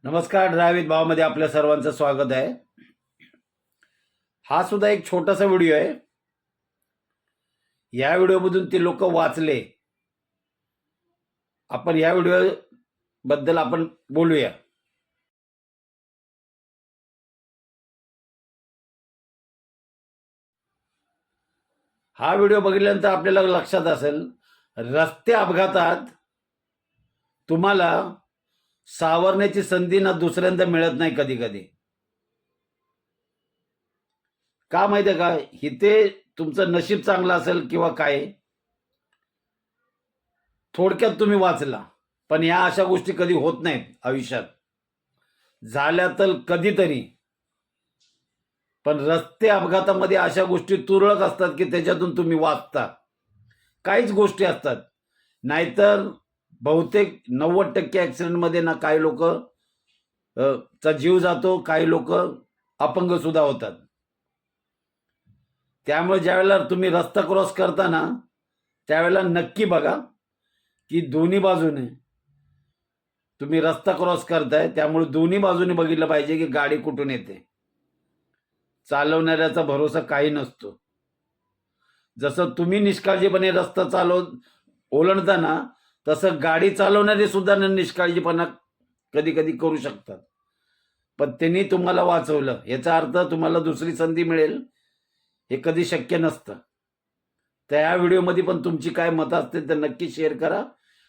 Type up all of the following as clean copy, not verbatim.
नमस्कार. ड्रायव्हित भावामध्ये आपल्या सर्वांचं स्वागत आहे. हा सुद्धा एक छोटासा व्हिडिओ आहे. या व्हिडिओमधून ते लोक वाचले. आपण या व्हिडिओ बद्दल आपण बोलूया. हा व्हिडिओ बघितल्यानंतर आपल्याला लक्षात असेल, रस्ते अपघातात तुम्हाला सावरण्याची संधी ना दुसऱ्यांदा मिळत नाही कधी कधी. का माहितीये का? इथे तुमचं नशीब चांगलं असेल किंवा काय, थोडक्यात तुम्ही वाचला. पण या अशा गोष्टी कधी होत नाहीत आयुष्यात. झाल्या तर कधीतरी. पण रस्ते अपघातामध्ये अशा गोष्टी तुरळक असतात की त्याच्यातून तुम्ही वाचता. काहीच गोष्टी असतात. नाहीतर बहुतेक 90% ऍक्सिडेंटमध्ये ना काही लोक चा जीव जातो, काही लोक अपंग सुद्धा होतात. त्यामुळे ज्यावेळेला तुम्ही रस्ता क्रॉस करता ना, त्यावेळेला नक्की बघा की दोन्ही बाजूने तुम्ही रस्ता क्रॉस करताय. त्यामुळे दोन्ही बाजूने बघितलं पाहिजे की गाडी कुठून येते. चालवणाऱ्याचा भरोसा काही नसतो. जसं तुम्ही निष्काळजीपणे रस्ता ओलांडताना, तसं गाडी चालवणारे सुद्धा निष्काळजीपणा कधी कधी करू शकतात. पण त्यांनी तुम्हाला वाचवलं, याचा अर्थ तुम्हाला दुसरी संधी मिळेल हे कधी शक्य नसतं. तर या व्हिडिओमध्ये पण तुमची काय मतं असतील तर नक्की शेअर करा.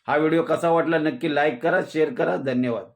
हा व्हिडिओ कसा वाटला नक्की लाईक करा, शेअर करा. धन्यवाद.